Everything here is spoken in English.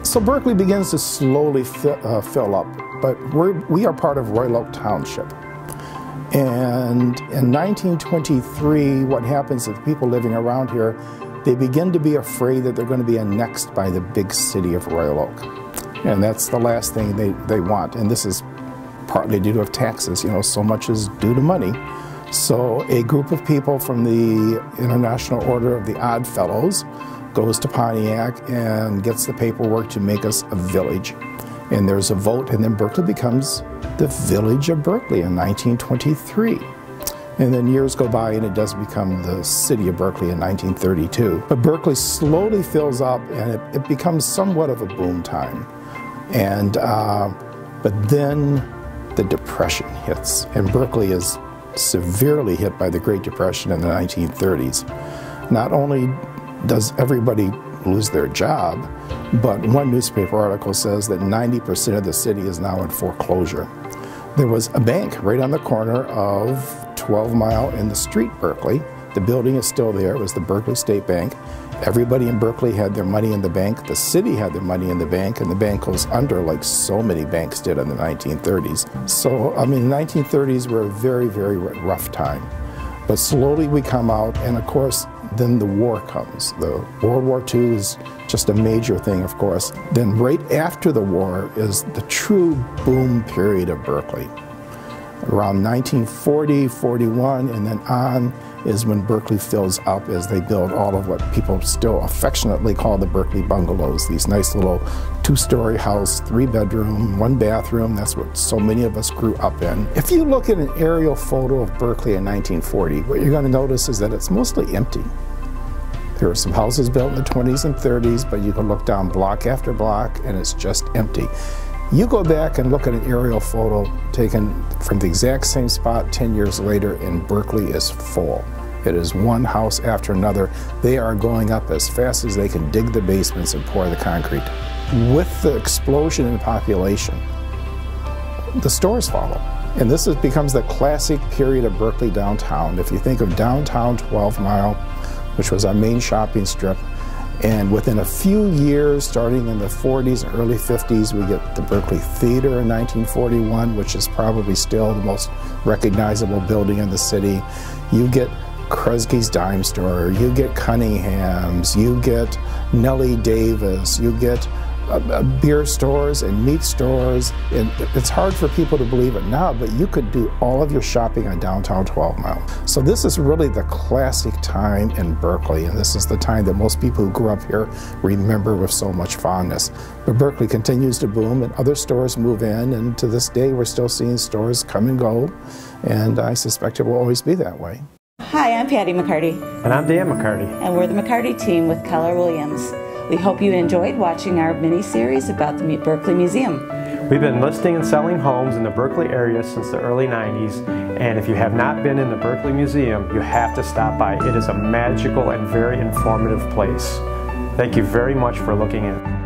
So Berkley begins to slowly fill up, but we are part of Royal Oak Township. And in 1923, what happens is people living around here, they begin to be afraid that they're going to be annexed by the big city of Royal Oak. And that's the last thing they want. And this is partly due to taxes, you know, so much is due to money. So a group of people from the International Order of the Odd Fellows goes to Pontiac and gets the paperwork to make us a village. And there's a vote, and then Berkley becomes the village of Berkley in 1923. And then years go by and it does become the city of Berkley in 1932. But Berkley slowly fills up and it becomes somewhat of a boom time. And, but then the Depression hits, and Berkley is severely hit by the Great Depression in the 1930s. Not only does everybody lose their job, but one newspaper article says that 90% of the city is now in foreclosure. There was a bank right on the corner of 12 Mile in the street, Berkley. The building is still there. It was the Berkley State Bank. Everybody in Berkley had their money in the bank. The city had their money in the bank, and the bank goes under like so many banks did in the 1930s. So, I mean, the 1930s were a very, very rough time. But slowly we come out, and of course, then the war comes. The World War II is just a major thing, of course. Then right after the war is the true boom period of Berkley. Around 1940, 41, and then on is when Berkley fills up as they build all of what people still affectionately call the Berkley bungalows, these nice little two-story house, 3-bedroom, 1-bathroom. That's what so many of us grew up in. If you look at an aerial photo of Berkley in 1940, what you're going to notice is that it's mostly empty. There were some houses built in the 20s and 30s, but you can look down block after block and it's just empty. You go back and look at an aerial photo taken from the exact same spot 10 years later, and Berkley is full. It is one house after another. They are going up as fast as they can dig the basements and pour the concrete. With the explosion in population, the stores follow. And this becomes the classic period of Berkley downtown. If you think of downtown 12 Mile, which was our main shopping strip, and within a few years, starting in the 40s and early 50s, we get the Berkley Theater in 1941, which is probably still the most recognizable building in the city. You get Kresge's Dime Store, you get Cunningham's, you get Nellie Davis, you get beer stores and meat stores. And it's hard for people to believe it now, but you could do all of your shopping on downtown 12 Mile. So this is really the classic time in Berkley, and this is the time that most people who grew up here remember with so much fondness. But Berkley continues to boom, and other stores move in, and to this day we're still seeing stores come and go, and I suspect it will always be that way. Hi, I'm Patty McCarty. And I'm Dan McCarty. And we're the McCarty team with Keller Williams. We hope you enjoyed watching our mini-series about the Berkley Museum. We've been listing and selling homes in the Berkley area since the early 90s, and if you have not been in the Berkley Museum, you have to stop by. It is a magical and very informative place. Thank you very much for looking in.